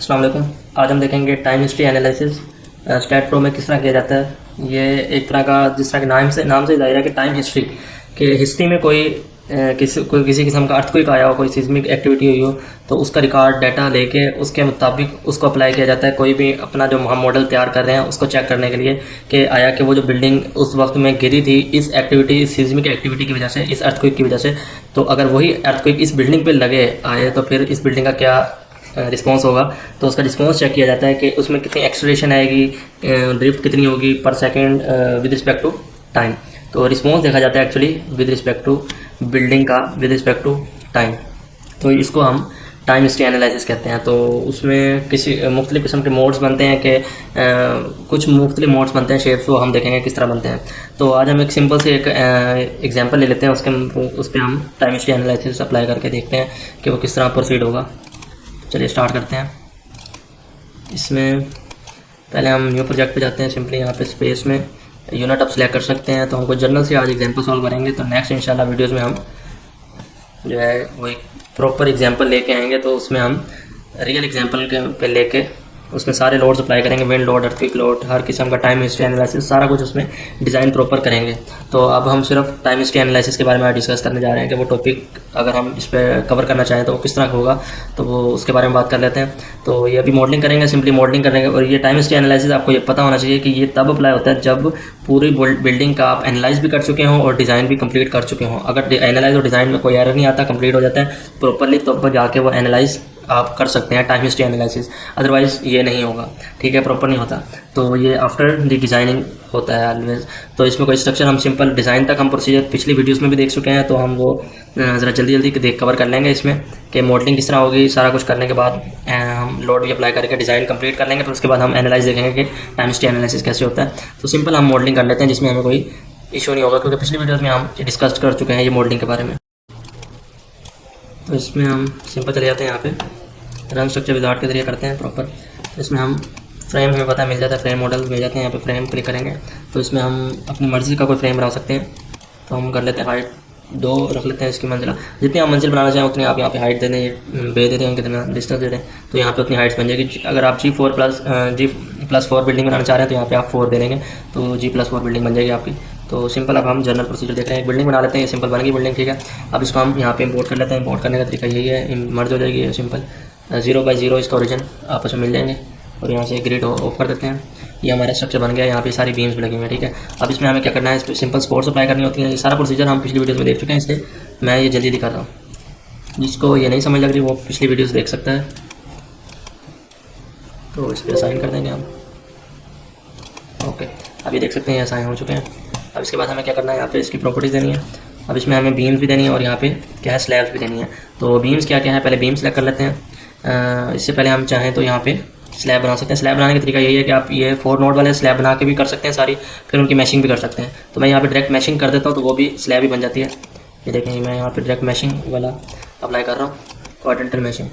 अस्सलाम वालेकुम। आज हम देखेंगे time history analysis STAAD Pro में किस तरह किया जाता है। ये एक तरह का जिस तरह के नाम से जाहिर है कि टाइम हिस्ट्री के हिस्ट्री में कोई किसी किस्म का अर्थक्वेक आया हो, कोई सिस्मिक एक्टिविटी हुई हो, तो उसका रिकॉर्ड डाटा लेके उसके मुताबिक उसको अप्लाई किया जाता है। कोई भी अपना जो हम मॉडल तैयार कर रहे हैं उसको चेक करने के लिए कि आया कि वो जो बिल्डिंग उस वक्त में गिरी थी इस एक्टिविटी, इस सिस्मिक एक्टिविटी की वजह से, इस अर्थक्वेक की वजह से, तो अगर वही अर्थक्वेक इस बिल्डिंग पे लगे आए तो फिर इस बिल्डिंग का क्या रिस्पॉन्स होगा। तो उसका रिस्पॉन्स चेक किया जाता है कि उसमें कितनी एक्सेलरेशन आएगी, ड्रिफ्ट कितनी होगी per second with respect to time. तो रिस्पॉन्स देखा जाता है actually with respect to building का, विद रिस्पेक्ट टू टाइम। तो इसको हम टाइम हिस्ट्री एनालिसिस कहते हैं। तो उसमें किसी मुख्तलिफ़ किस्म के मोड्स बनते हैं कि कुछ मुख्तलिफ मोड्स बनते हैं, शेप्स, वो हम देखेंगे किस तरह बनते हैं। तो आज हम एक सिंपल से एक एग्जांपल ले लेते हैं, उस पर हम टाइम हिस्ट्री एनालिसिस अप्लाई करके देखते हैं कि वो किस तरह प्रोसीड होगा। चलिए स्टार्ट करते हैं। इसमें पहले हम न्यू प्रोजेक्ट पे जाते हैं। सिंपली यहाँ पे स्पेस में यूनिट आप सिलेक्ट कर सकते हैं। तो हमको जर्नल से आज एग्जांपल सॉल्व करेंगे। तो नेक्स्ट इंशाल्लाह वीडियोस में हम जो है वो एक प्रॉपर एग्जांपल लेके आएंगे। तो उसमें हम रियल एग्जांपल के पे लेके उसमें सारे लोड्स अप्लाई करेंगे, विंड लोड, अर्थक्वेक लोड, हर किस्म का टाइम हिस्ट्री एनालिसिस, सारा कुछ उसमें डिज़ाइन प्रॉपर करेंगे। तो अब हम सिर्फ टाइम हिस्ट्री एनालिसिस के बारे में डिस्कस करने जा रहे हैं कि वो टॉपिक अगर हम इस पर कवर करना चाहें तो वो किस तरह का होगा, तो वो उसके बारे में बात कर लेते हैं। तो ये अभी मॉडलिंग करेंगे, सिंपली मॉडलिंग करेंगे। और ये टाइम हिस्ट्री एनालिसिस आपको ये पता होना चाहिए कि ये तब अप्लाई होता है जब पूरी बिल्डिंग का आप एनालाइज भी कर चुके हों और डिज़ाइन भी कंप्लीट कर चुके हों। अगर एनालाइज और डिज़ाइन में कोई एरर नहीं आता, कंप्लीट हो जाता है प्रॉपरली, तो जाके वो एनालाइज आप कर सकते हैं टाइम हिस्ट्री एनालिसिस। अदरवाइज़ ये नहीं होगा, ठीक है, प्रॉपर नहीं होता। तो ये आफ्टर द डिज़ाइनिंग होता है ऑलवेज। तो इसमें कोई स्ट्रक्चर, हम सिंपल डिज़ाइन तक हम प्रोसीजर पिछली वीडियोस में भी देख चुके हैं। तो हम वो ज़रा जल्दी देख कवर कर लेंगे इसमें कि मॉडलिंग किस तरह होगी। सारा कुछ करने के बाद हम लोड भी अप्लाई करके डिज़ाइन कंप्लीट कर लेंगे। फिर उसके बाद हम एनालाइज देखेंगे कि टाइम हिस्ट्री एनालिसिस कैसे होता है। तो सिंपल हम मॉडलिंग कर लेते हैं जिसमें हमें कोई इशू नहीं होगा, क्योंकि पिछली वीडियोज़ में हम डिस्कस कर चुके हैं ये मॉडलिंग के बारे में। तो इसमें हम सिंपल चले जाते हैं, यहाँ पे रन स्ट्रक्चर विदाउट के जरिए करते हैं प्रॉपर। तो इसमें हम फ्रेम हमें पता मिल जाता है, फ्रेम मॉडल मिल जाते हैं। यहाँ पे फ्रेम क्लिक करेंगे तो इसमें हम अपनी मर्ज़ी का कोई फ्रेम बना सकते हैं। तो हम कर लेते हैं हाइट 2 रख लेते हैं। इसकी मंजिला जितनी आप मंजिल बनाना चाहें उतनी आप यहाँ पे हाइट दे दें, बे दे दें, कितना डिस्टेंस दे दें, तो यहाँ पे उतनी हाइट्स बन जाएगी। अगर आप G+4 बिल्डिंग बनाना चाह रहे हैं तो यहाँ पे आप 4 दे देंगे, तो G+4 बिल्डिंग बन जाएगी आपकी। तो सिंपल अब हम जनरल प्रोसीजर देख रहे हैं, एक बिल्डिंग बना लेते हैं। ये सिंपल बन गई बिल्डिंग, ठीक है। अब इसको हम यहाँ पे इंपोर्ट कर लेते हैं। इंपोर्ट करने का तरीका यही है, मर्ज हो जाएगी ये सिंपल 0/0 इसका ओरिजिन आपस में मिल जाएंगे। और यहाँ से ग्रिड ऑफ कर देते हैं। ये हमारा स्ट्रक्चर बन गया। यहाँ पे सारी बीम्स लगी हुई हैं, ठीक है। अब इसमें हमें क्या करना है, इस पर सिंपल सपोर्ट्स अप्लाई करनी होती है। ये सारा प्रोसीजर हम पिछली वीडियोस में देख चुके हैं, इसलिए मैं ये जल्दी दिखा रहा हूँ। जिसको ये नहीं समझ लग रही वो पिछली वीडियोस देख सकता है। तो इस पर असाइन कर देंगे हम, ओके। अब ये देख सकते हैं ये असाइन हो चुके हैं। अब इसके बाद हमें क्या करना है, यहाँ पे इसकी प्रॉपर्टीज़ देनी है। अब इसमें हमें बीम्स भी देनी है और यहाँ पे क्या है, स्लैब्स भी देनी है। तो बीम्स क्या क्या है, पहले बीम सेलेक्ट कर लेते हैं। इससे पहले हम चाहें तो यहाँ पे स्लैब बना सकते हैं। स्लैब बनाने का तरीका यही है कि आप ये 4 नोड वाले स्लैब बना के भी कर सकते हैं सारी, फिर उनकी मैशिंग भी कर सकते हैं। तो मैं यहाँ पे डायरेक्ट मैशिंग कर देता हूँ, तो वो भी स्लैब ही बन जाती है। ये देखें, मैं यहाँ पे डायरेक्ट मैशिंग वाला अप्लाई कर रहा हूँ, क्वाड्रेंटल मैशिंग।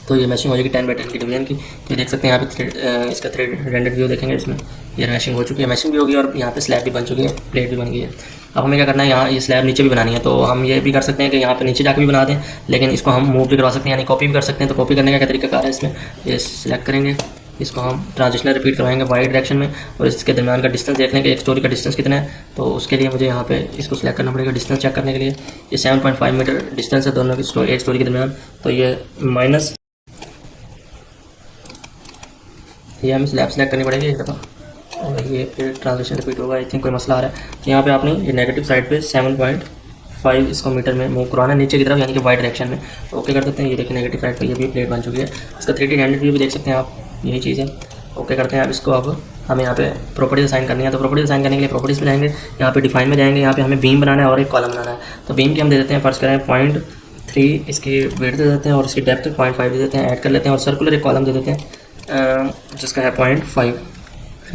तो ये मैशिंग हो जाएगी 10/10 की डिवीजन की। ये देख सकते हैं यहाँ पे इसका 3 रेंडर्ड व्यू देखेंगे, इसमें ये मैशिंग हो चुकी है, मैशिंग भी होगी और यहाँ पे स्लैब भी बन चुकी है, प्लेट भी बन गई है। अब हमें क्या करना है, यहाँ ये स्लैब नीचे भी बनानी है। तो हम ये भी कर सकते हैं कि यहाँ पे नीचे जाकर भी बना दें, लेकिन इसको हम मूव भी करवा सकते हैं, यानी कॉपी भी कर सकते हैं। तो कॉपी करने का क्या तरीका कार है, इसमें ये सिलेक्ट करेंगे, इसको हम ट्रांजिशनल रिपीट करवाएंगे वाई डायरेक्शन में, और इसके दरमियान का डिस्टेंस देख लेंगे, एक स्टोरी का डिस्टेंस कितना है। तो उसके लिए मुझे यहाँ पे इसको सिलेक्ट करना पड़ेगा डिस्टेंस चेक करने के लिए। ये 7.5 मीटर डिस्टेंस है दोनों की एक स्टोरी के दरमियान। तो ये माइनस, ये हमें स्लैब सेलेक्ट करनी पड़ेगी एक दफ़ा, और ये फिर ट्रांजिशन रिपीट होगा। आई थिंक कोई मसला आ रहा है। तो यहाँ पे आपने ये नेगेटिव साइड पे 7.5 इसको मीटर में मूव करवाना है नीचे की तरफ, यानी कि वाई डायरेक्शन में। तो ओके कर देते हैं। ये देखिए नेगेटिव साइड पे ये भी प्लेट बन चुकी है। इसका 3D रेंडर व्यू भी देख सकते हैं आप, यही चीज़ है। ओके करते हैं। अब इसको अब हमें यहाँ पे प्रॉपर्टीज असाइन करनी है। तो प्रॉपर्टीज असाइन करने के लिए प्रॉपर्टीज में जाएंगे, यहाँ पे डिफाइन में जाएंगे, यहाँ पे हमें बीम बनाना है और एक कॉलम बनाना है। तो बीम की हम दे देते हैं, फर्स्ट करें 0.3 इसकी वेट दे देते हैं और इसकी डेप्थ 0.5 दे देते हैं, ऐड कर लेते हैं। और सर्कुलर एक कॉलम दे देते हैं जिसका है 0.5,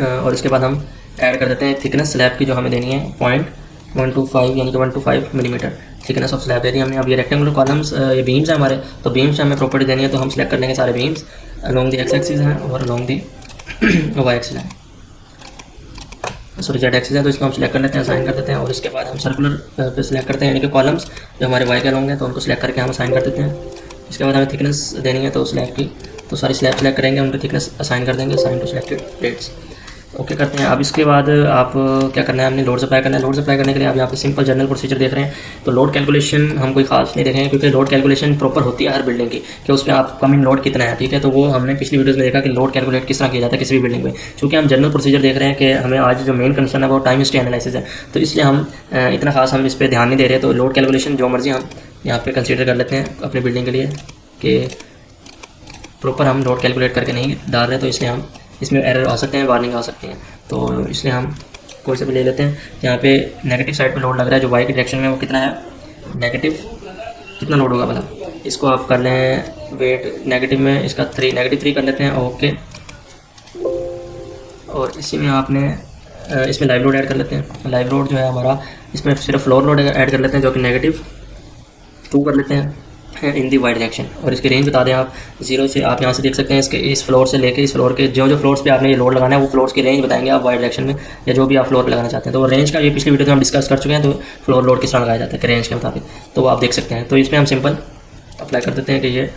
और इसके बाद हम ऐड कर देते हैं थिकनेस स्लैब की जो हमें देनी है 0.125 यानी कि 125 मिलीमीटर थिकनेस ऑफ स्लैब दे दी हमने। अब ये रेक्टेंगुलर कॉलम्स, ये बीम्स हैं हमारे, तो बीम्स से हमें प्रॉपर्टी देनी है। तो हम सेलेक्ट कर लेंगे सारे beams along the x axis हैं और अलोंग द वाई एक्सिस है, सॉरी जेड एक्सिस है। तो इसको हम सिलेक्ट कर लेते हैं, असाइन कर देते हैं। और इसके बाद हम सर्कुलर पे सिलेक्ट करते हैं, यानी कि कॉलम्स जो हमारे वाई के अलोंग हैं, तो उनको सिलेक्ट करके हम असाइन कर देते हैं। इसके बाद हमें थिकनेस देनी है, तो स्लैब की तो सारी स्लैब सेलेक्ट करेंगे, उनकी थिकनेस असाइन कर देंगे, assign to selected plates. Okay करते हैं। अब इसके बाद आप क्या करना है, हमने लोड सप्लाई करना है। लोड सप्लाई करने के लिए आप यहाँ पे सिंपल जनरल प्रोसीजर देख रहे हैं। तो लोड कैलकुलेशन हम कोई खास नहीं देखेंगे, क्योंकि लोड कैलकुलेशन प्रॉपर होती है हर बिल्डिंग की, कि उस पर आप कमिंग लोड कितना है, ठीक है। तो वो हमने पिछली वीडियोस में देखा कि लोड कैलकुलेट किस तरह किया जाता है किसी भी बिल्डिंग में। चूँकि हम जनरल प्रोसीजर देख रहे हैं कि हमें आज जो मेन कंसर्न है वो टाइम हिस्ट्री एनालिसिस है, तो इसलिए हम इतना खास हम इस पर ध्यान नहीं दे रहे। तो लोड कैलकुलेशन जो मर्जी हम यहाँ पर कंसिडर कर लेते हैं अपनी बिल्डिंग के लिए, कि प्रॉपर हम लोड कैलकुलेट करके नहीं डाल रहे, तो इसलिए हम इसमें एरर आ सकते हैं, वार्निंग आ सकती है। तो इसलिए हम कोई से भी ले लेते हैं। यहाँ पे नेगेटिव साइड पे लोड लग रहा है, जो वाई की डायरेक्शन में, वो कितना है, नेगेटिव कितना लोड होगा भला। इसको आप कर लें वेट नेगेटिव में, इसका -3 कर लेते हैं। ओके, और इसी में आपने इसमें लाइव लोड ऐड कर लेते हैं। लाइव लोड जो है हमारा, इसमें सिर्फ फ्लोर लोड ऐड कर लेते हैं, जो कि -2 कर लेते हैं इन दी वाई डायरेक्शन। और इसकी रेंज बता दें आप 0 से, आप यहाँ से देख सकते हैं इसके इस फ्लोर से लेके इस फ्लोर के जो फ्लोर्स पे आपने ये लोड लगाना है, वो फ्लोर्स की रेंज बताएंगे आप वाई डायरेक्शन में, या जो भी आप फ्लोर पे लगाना चाहते हैं। तो रेंज का ये पिछली वीडियो में हम डिस्कस कर चुके हैं, तो फ्लोर लोड किस तरह लगाया जाता है रेंज के मुताबिक, तो वो आप देख सकते हैं। तो इसमें हम सिंपल अप्लाई कर देते हैं कि ये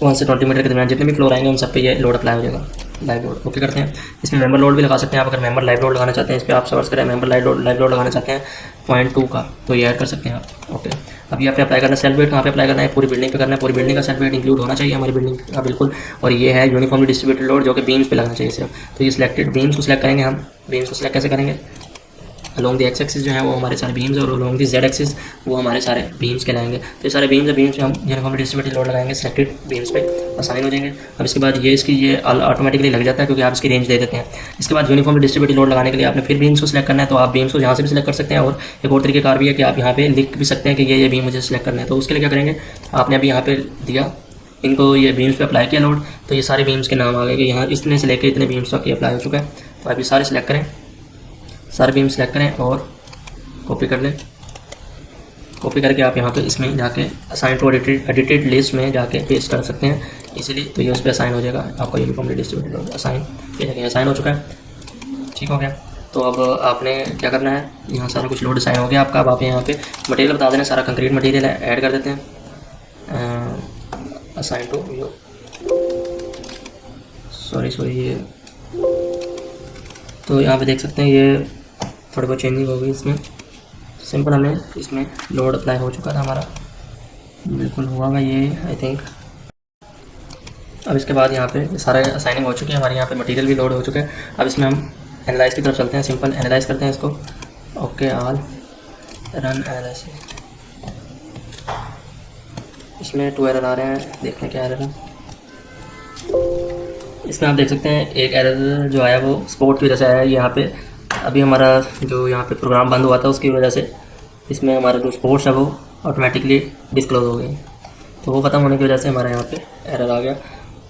1 से 20 मीटर के दरमियान जितने भी फ्लोर आएंगे उन सब पे ये लोड अप्लाई हो जाएगा, लाइव लोड। ओके करते हैं। इसमें मेंबर लोड भी लगा सकते हैं आप, अगर मेंबर लाइव लोड लगाना चाहते हैं, इस पर आप सर्च करें मेंबर लाइव लोड लगाना चाहते हैं 0.2 का, तो ये ऐड कर सकते हैं आप। ओके, अब यहाँ पे अप्लाई करना है सेल्फ वेट, कहाँ पे अप्लाई करना है, पूरी बिल्डिंग पे करना है। पूरी बिल्डिंग का सेल्फ वेट इंक्लूड होना चाहिए हमारी बिल्डिंग का, बिल्कुल। और ये है यूनिफॉर्मली डिस्ट्रीब्यूटेड लोड, जो कि बीम्स पे लगना चाहिए सिर्फ। तो ये सिलेक्टेड बीम्स को सिलेक्ट करेंगे हम। बीम्स को सिलेक्ट कैसे करेंगे, अलोंग द एक्स एक्सिस जो है वो हमारे सारे बीम्स, और अलोंग द जेड एक्सिस वो हमारे सारे बीम्स कहलाएंगे। तो ये सारे बीम्स हम यूनिफॉर्मली डिस्ट्रीब्यूटेड लोड लगाएंगे, सिलेक्टेड बीम्स पे असाइन हो जाएंगे। अब इसके बाद ये इसकी ये ऑटोमेटिकली लग जाता है, क्योंकि आप इसकी रेंज दे देते हैं। इसके बाद यूनिफॉर्मली डिस्ट्रीब्यूटेड लोड लगाने के लिए आपने फिर बीम्स को सिलेक्ट करना है, तो आप बीम्स को यहाँ से भी सिलेक्ट कर सकते हैं। और एक और तरीकेकार भी है कि आप यहाँ पे लिख भी सकते हैं कि ये बीम मुझे सिलेक्ट करना है। तो उसके लिए क्या करेंगे, आपने अभी यहाँ पे दिया, इनको ये बीम्स पे अप्लाई किया लोड, तो ये सारे बीम्स के नाम आ गए कि यहाँ इतने से लेकर इतने बीम्स तक ये अप्लाई हो चुका है। तो अभी सारे सिलेक्ट करें, सारे बीम सिलेक्ट करें और कॉपी कर लें। कॉपी करके आप यहाँ पे इसमें जाके असाइन टू एडिटेड लिस्ट में जाके पेस्ट कर सकते हैं इजीली। तो ये उस पर असाइन हो जाएगा आपका यूनिफॉर्मली डिस्ट्रीब्यूटेड असाइन, ये जगह असाइन हो चुका है, ठीक हो गया। तो अब आपने क्या करना है, यहाँ सारा कुछ लोड असाइन हो गया आपका। अब आप यहाँ पे मटेरियल बता देना, सारा कंक्रीट मटेरियल ऐड कर देते हैं। असाइन टू सॉरी ये, तो यहाँ पे देख सकते हैं ये थोड़ी बहुत चेंजिंग हो गई इसमें। सिंपल हमें इसमें लोड अप्लाई हो चुका था हमारा, बिल्कुल हुआ हुआ ये आई थिंक। अब इसके बाद यहाँ पे सारे असाइनिंग हो चुके हैं हमारे, यहाँ पे मटेरियल भी लोड हो चुका है। अब इसमें हम एनालाइज की तरफ चलते हैं, सिंपल एनालाइज करते हैं इसको। Okay, all run analysis. इसमें 2 एरर आ रहे हैं, देखते हैं क्या एरर है। इसमें आप देख सकते हैं एक एरर जो आया वो स्पोर्ट की वजह से आया। यहाँ पे अभी हमारा जो यहाँ पे प्रोग्राम बंद हुआ था उसकी वजह से इसमें हमारा जो स्पोर्ट्स है वो ऑटोमेटिकली डिस्क्लोज हो गई। तो वो ख़त्म होने की वजह से हमारे यहाँ पे एरर आ गया।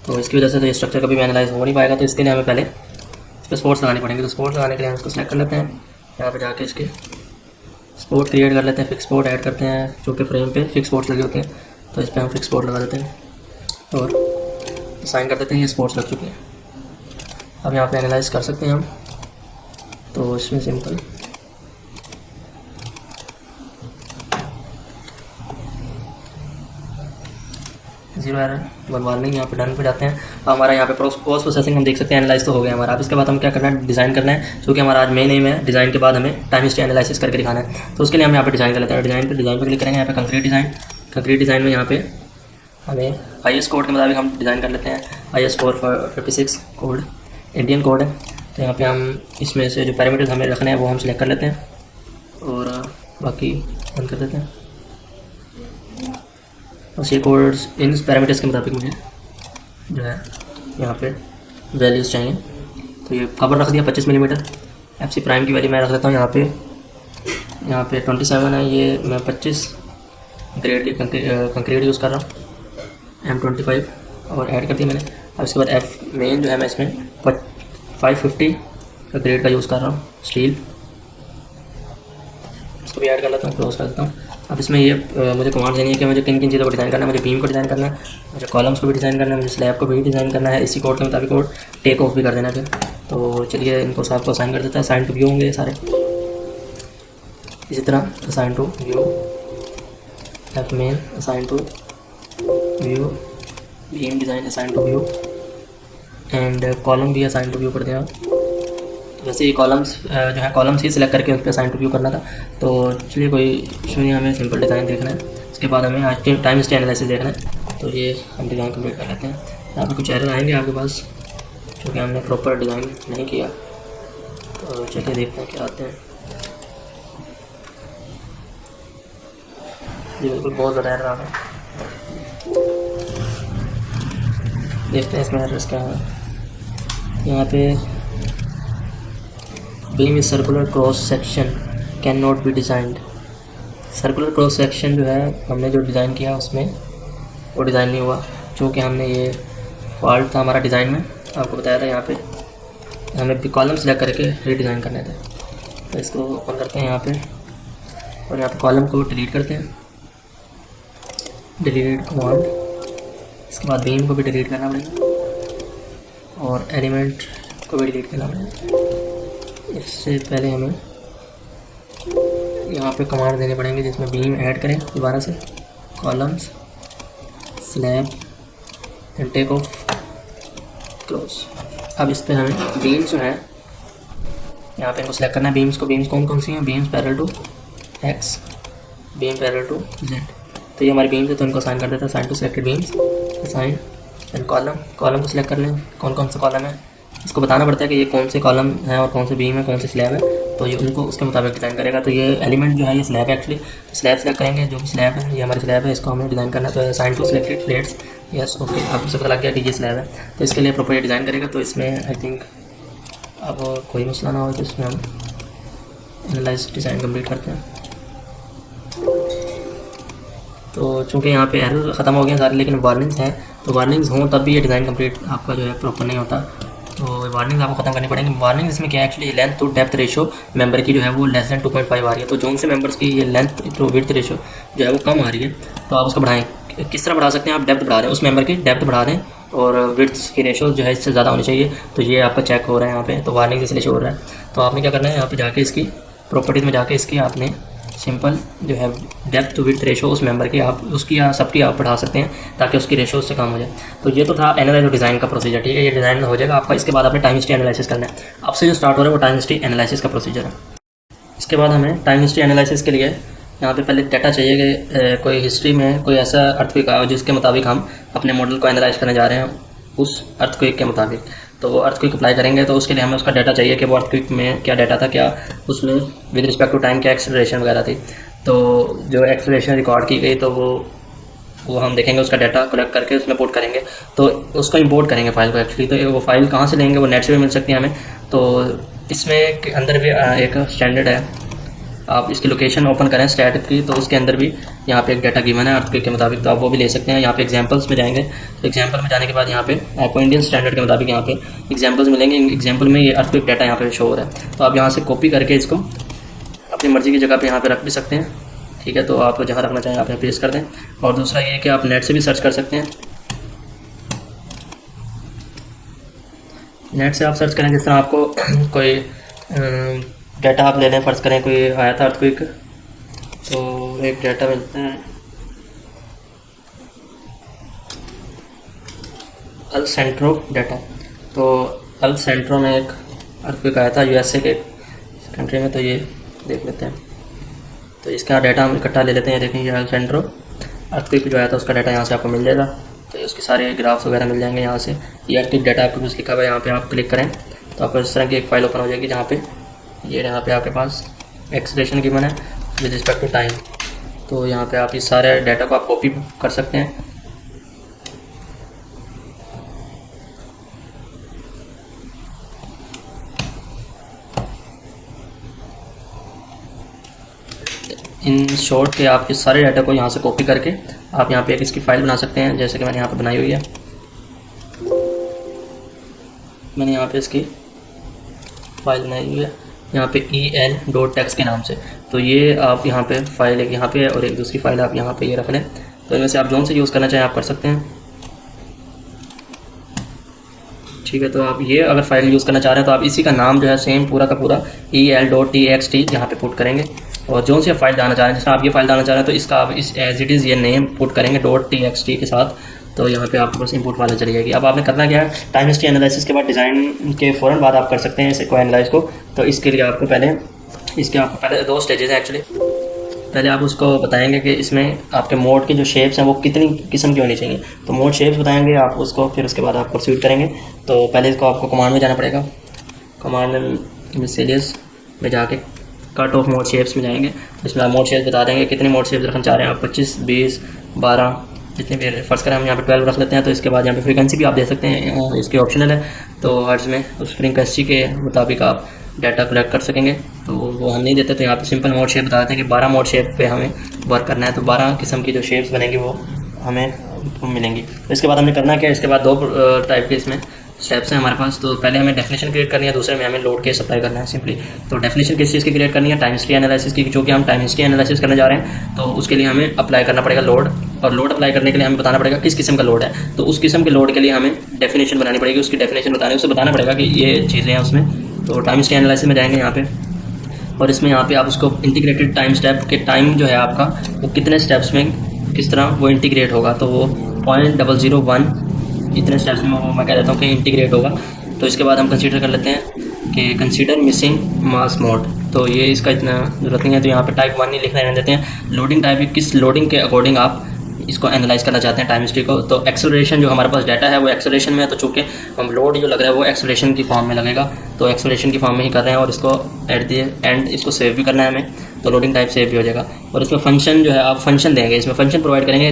तो इसकी वजह से तो ये स्ट्रक्चर कभी भी एनालाइज हो नहीं पाएगा। तो इसके लिए हमें पहले इस पर स्पोर्ट्स लगानी पड़ेंगे। तो स्पोर्ट्स लगाने के लिए हम इसको सेलेक्ट कर लेते हैं, यहाँ पे जाके इसके स्पोर्ट क्रिएट कर लेते हैं, फिक्स स्पोर्ट ऐड करते हैं, जो कि फ्रेम पे फिक्स स्पोर्ट्स लगे होते हैं। तो इस पर हम फिक्स स्पोर्ट लगा देते हैं और साइन कर देते हैं, ये स्पोर्ट्स लग चुके हैं। अब यहाँ पे एनालाइज कर सकते हैं हम। तो इसमें simple zero error, one warning, यहाँ पे डन पे जाते हैं। अब हमारा यहाँ पे पोस्ट प्रोसेसिंग हम देख सकते हैं एनालाइज तो हो गया हमारा। अब इसके बाद हम क्या करना है, डिज़ाइन करना है, क्योंकि हमारा आज मेन एम है डिज़ाइन के बाद हमें टाइम हिस्ट्री एनालिसिस करके दिखाना है। तो उसके लिए हम यहाँ पे डिज़ाइन कर लेते हैं। डिज़ाइन पे क्लिक करेंगे, यहाँ पे कंक्रीट डिज़ाइन में यहाँ पे हमें IS कोड के मुताबिक हम डिज़ाइन कर लेते हैं। IS 456 कोड इंडियन कोड है। तो यहाँ पे हम इसमें से जो पैरामीटर्स हमें रखने हैं वो हम सिलेक्ट कर लेते हैं और बाकी बंद कर देते हैं। और ये कोड्स इन पैरामीटर्स के मुताबिक मुझे जो है यहाँ पे वैल्यूज़ चाहिए। तो ये कवर रख दिया 25 मिलीमीटर। FC प्राइम की वैल्यू मैं रख देता हूँ यहाँ पे 27 है। ये मैं 25 ग्रेड की कंक्रीट यूज़ कर रहा हूँ, M25 और ऐड कर दिया मैंने। अब इसके बाद F मेन जो है मैं इसमें 550 का ग्रेड का यूज़ कर रहा हूँ, स्टील। इसको भी ऐड कर लेता हूँ, क्लोज कर देता हूँ। अब इसमें ये मुझे कमांड देनी है कि मुझे किन किन चीज़ों को डिज़ाइन करना है। मुझे बीम को डिज़ाइन करना है, मुझे कॉलम्स को भी डिज़ाइन करना है, मुझे स्लैब को भी डिज़ाइन करना है। इसी कोड के मुताबिक कोड टेक ऑफ भी कर देना है फिर। तो चलिए इनको सबको असाइन कर देता है। असाइन टू व्यू होंगे ये सारे इसी तरह। Assign to view F main, assign to view beam design assign to view and column भी असाइन टू व्यू कर दें। वैसे ये कॉलम्स जो है कॉलम्स ही सिलेक्ट करके उस पर असाइन टू व्यू करना था। तो चलिए कोई इशू नहीं, हमें सिंपल डिज़ाइन देखना है। इसके बाद हमें आज के टाइम हिस्ट्री एनालिसिस देखना है। तो ये हम डिज़ाइन कंप्लीट कर लेते हैं। यहाँ पर कुछ एरर आएंगे आपके पास क्योंकि हमने प्रॉपर डिज़ाइन नहीं किया। तो चलिए देखते हैं क्या आते हैं। ये बिल्कुल बहुत ज़्यादा एरर आ रहा है। देखते हैं इसमें एरर्स क्या है। यहाँ पे beam is circular cross section can not be designed. Circular cross section जो है हमने जो डिज़ाइन किया उसमें वो डिज़ाइन नहीं हुआ, चूँकि हमने ये फॉल्ट था हमारा डिज़ाइन में। आपको बताया था यहाँ पे हमें भी कॉलम सेलेक्ट करके रीडिज़ाइन करने थे। तो इसको ओपन करते हैं यहाँ पे और यहाँ पे कॉलम को डिलीट करते हैं, डिलीट कमांड। इसके बाद बीम को भी डिलीट करना पड़ेगा और एलिमेंट को भी डिलीट करना पड़ेगा। इससे पहले हमें यहाँ पे कमांड देने पड़ेंगे जिसमें बीम ऐड करें दोबारा से, columns slab and take off close. अब इस पर हमें बीम्स जो है यहाँ पे इनको सेलेक्ट करना है। बीम्स कौन कौन सी हैं? Beams parallel to X, beam parallel to Z. तो ये हमारे बीम्स है तो इनको असाइन कर देता है। Assign to selected beams, assign and column को सिलेक्ट कर लें कौन कौन सा कॉलम है। इसको बताना पड़ता है कि ये कौन से कॉलम है और कौन से बीम है, कौन से स्लैब है। तो ये उनको उसके मुताबिक डिज़ाइन करेगा। तो ये एलिमेंट जो है ये स्लैब है एक्चुअली। तो स्लैब सेलेक्ट करेंगे, जो भी स्लैब है ये हमारी स्लैब है, इसको हमें डिज़ाइन करना है। तो assign to selected plates, yes okay. अब उसे पता लग गया कि ये स्लैब है तो इसके लिए प्रॉपर डिज़ाइन करेगा। तो इसमें आई थिंक अब कोई मसला ना हो तो इसमें हम एनालाइज डिज़ाइन कंप्लीट करते हैं। तो चूँकि यहाँ पे एरर ख़त्म हो गए सारे लेकिन वार्निंग्स हैं, तो वार्निंग्स हों तब भी ये डिज़ाइन कंप्लीट आपका जो है प्रॉपर नहीं होता। तो वार्निंग्स आपको ख़त्म करनी पड़ेंगी। वार्निंग इसमें क्या है actually, length to depth ratio member की जो है वो लेस दैन 2.5 आ रही है। तो जोन से मेंबर्स की ये लेंथ टू विड्थ रेशो जो है वो कम आ रही है। तो आप उसको बढ़ाएं। किस तरह बढ़ा सकते हैं? आप डेप्थ बढ़ा रहे हैं, उस मेंबर की डेप्थ बढ़ा दें और विड्थ की रेशो जो है इससे ज़्यादा होनी चाहिए। तो ये आपका चेक हो रहा है यहाँ पे, तो वार्निंग इसलिए शो हो रहा है। तो आपने क्या करना है, यहाँ पे जाके इसकी प्रॉपर्टीज़ में जाके इसकी आपने सिंपल जो है डेप्थ टू विड्थ रेशो उस मेंबर की आप उसकी या सबकी आप बढ़ा सकते हैं ताकि उसकी रेशो उससे कम हो जाए। तो ये तो था एनालाइज और डिज़ाइन का प्रोसीजर, ठीक है। ये डिज़ाइन हो जाएगा आपका। इसके बाद आपने टाइम हिस्ट्री एनालिसिस करना है। आपसे जो स्टार्ट हो रहा है वो टाइम हिस्ट्री एनालिसिस का प्रोसीजर है। इसके बाद हमें टाइम हिस्ट्री एनालिसिस के लिए यहाँ पे पहले डाटा चाहिए कि कोई हिस्ट्री में कोई ऐसा अर्थक्वेक आया जिसके मुताबिक हम अपने मॉडल को एनालाइज करने जा रहे हैं उस अर्थक्वेक के मुताबिक। तो वो अर्थक्वेक अप्लाई करेंगे तो उसके लिए हमें उसका डाटा चाहिए कि वो अर्थक्वेक में क्या डाटा था, क्या उसमें विद रिस्पेक्ट टू टाइम क्या एक्सेलरेशन वगैरह थी। तो जो एक्सेलरेशन रिकॉर्ड की गई तो वो हम देखेंगे, उसका डाटा कलेक्ट करके उसमें पुट करेंगे। तो उसको इंपोर्ट करेंगे फाइल को एक्चुअली। तो वो फाइल कहाँ से लेंगे? वो नेट से भी मिल सकती है हमें। तो इसमें के अंदर भी एक स्टैंडर्ड है, आप इसकी लोकेशन ओपन करें स्टैट की तो उसके अंदर भी यहाँ पे एक डाटा गिवन है अर्थक्वेक के मुताबिक। तो आप वो भी ले सकते हैं। यहाँ पे एग्जांपल्स में जाएंगे तो एग्जांपल में जाने के बाद यहाँ पे आपको इंडियन स्टैंडर्ड के मुताबिक यहाँ पे एग्जांपल्स मिलेंगे। एग्जांपल में ये अर्थक्वेक डाटा यहाँ पे शो हो रहा है। तो आप यहाँ से कॉपी करके इसको अपनी मर्ज़ी की जगह पे यहाँ पे रख भी सकते हैं, ठीक है। तो आप जहाँ रखना चाहें आप यहाँ पेस्ट कर दें। और दूसरा ये कि आप नेट से भी सर्च कर सकते हैं। नेट से आप सर्च करें, जिस तरह आपको कोई डाटा आप ले लें, फ़र्ज़ करें कोई आया था अर्थक्वेक तो एक डाटा मिलता है अल सेंट्रो डाटा। तो अल सेंट्रो में एक अर्थक्वेक आया था यूएसए के कंट्री में। तो ये देख लेते हैं। तो इसका डाटा हम इकट्ठा ले लेते हैं। देखें ये अल सेंट्रो अर्थक्वेक जो आया था उसका डाटा यहाँ से आपको मिल जाएगा। तो उसके सारे ग्राफ्स वगैरह मिल जाएंगे यहाँ से। ये एक्टिव डाटा आपके पास लिखा हुआ है, यहाँ पे आप क्लिक करें तो आपको इस तरह की एक फ़ाइल ओपन हो जाएगी जहाँ पे ये यहाँ पे आपके पास एक्सेलरेशन गिवन है विद रिस्पेक्ट टू टाइम। तो यहाँ पे आप इस सारे डाटा को आप कॉपी कर सकते हैं। इन शॉर्ट के आप इस सारे डाटा को यहाँ से कॉपी करके आप यहाँ पे एक इसकी फ़ाइल बना सकते हैं, जैसे कि मैंने यहाँ पे बनाई हुई है। मैंने यहाँ पे इसकी फ़ाइल बनाई हुई है यहाँ पे el.txt के नाम से। तो ये आप यहाँ पे फाइल एक यहाँ पे है और एक दूसरी फाइल आप यहाँ पे ये रख लें। तो इनमें से आप जोन से यूज़ करना चाहें आप कर सकते हैं, ठीक है। तो आप ये अगर फाइल यूज़ करना चाह रहे हैं तो आप इसी का नाम जो है सेम पूरा का पूरा el.txt यहाँ पे पुट करेंगे। और जोन से फाइल डालना चाह रहे हैं, जैसे आप ये फाइल डालना चाह रहे हैं तो इसका आप इस एज इट इज़ ये नेम पुट करेंगे .txt के साथ। तो यहाँ पे आपको बस इंपोर्ट वाला चली जाएगी। अब आपने करना क्या है, टाइम हिस्ट्री एनालिसिस के बाद डिज़ाइन के फ़ौरन बाद आप कर सकते हैं इसे को एनालाइज को। तो इसके लिए आपको पहले 2 स्टेजेस हैं एक्चुअली। पहले आप उसको बताएंगे कि इसमें आपके मोड की जो शेप्स हैं वो कितनी किस्म की होनी चाहिए, तो मोड शेप्स बताएंगे आप उसको, फिर उसके बाद आप प्रोसीड करेंगे। तो पहले इसको आपको कमांड में जाना पड़ेगा, कमांड में सीरीज में जाके कट ऑफ मोड शेप्स में जाएंगे। तो इसमें आप मोड शेप्स बता देंगे कितने मोड शेप्स रखना चाह रहे हैं आप, 25, 20, 12 जितने भी। फर्स्ट करें हम यहाँ पे 12 रख लेते हैं। तो इसके बाद यहाँ पे फ्रीक्वेंसी भी आप दे सकते हैं, इसकी ऑप्शनल है। तो हर्ट्ज में उस फ्रीक्वेंसी के मुताबिक आप डाटा कलेक्ट कर सकेंगे, तो वो हम नहीं देते। तो यहाँ पे सिंपल मोड शेप बता देते हैं कि 12 मोड शेप पे हमें वर्क करना है। तो 12 किस्म की जो शेप्स बनेंगी वो हमें मिलेंगी। तो इसके बाद हमने करना क्या है, इसके बाद 2 टाइप के इसमें स्टेप्स हैं हमारे पास। तो पहले हमें डेफिनेशन क्रिएट करनी है, दूसरे में हमें लोड केस अप्लाई करना है सिंपली। तो डेफिनेशन किस चीज़ की क्रिएट करनी है, टाइम हिस्ट्री एनालिसिस की, जो कि हम टाइम हिस्ट्री एनालिसिस करने जा रहे हैं। तो उसके लिए हमें अप्लाई करना पड़ेगा लोड, और लोड अप्लाई करने के लिए हमें बताना पड़ेगा किस किस्म का लोड है। तो उस किस्म के लोड के लिए हमें डेफिनेशन बनानी पड़ेगी, उसकी डेफिनेशन उसे बताना पड़ेगा कि ये चीज़ें हैं उसमें। तो टाइम हिस्ट्री एनालिसिस में जाएंगे यहाँ पे, और इसमें यहाँ पे आप उसको इंटीग्रेटेड टाइम स्टेप के टाइम जो है आपका वो कितने स्टेप्स में किस तरह वो इंटीग्रेट होगा, तो वो 0.001 इतने स्टेप्स में वो मैं कह देता हूँ कि इंटीग्रेट होगा। तो इसके बाद हम कंसीडर कर लेते हैं कि कंसीडर मिसिंग मास मोड। तो ये इसका इतना ज़रूरत नहीं है, तो यहाँ पे टाइप 1 नहीं लिखना रहने देते हैं। लोडिंग टाइप किस लोडिंग के अकॉर्डिंग आप इसको एनालाइज करना चाहते हैं टाइम हिस्ट्री को। तो एक्सेलरेशन जो हमारे पास डाटा है वो एक्सेलरेशन में है, तो चूँकि हम लोड जो लग रहा है वो एक्सेलरेशन की फॉर्म में लगेगा, तो एक्सेलरेशन की फॉर्म में ही कर रहे हैं। और इसको एट द एंड इसको सेव भी करना है हमें, तो लोडिंग टाइप सेव भी हो जाएगा। और इसमें फंक्शन जो है आप फंक्शन देंगे, इसमें फंक्शन प्रोवाइड करेंगे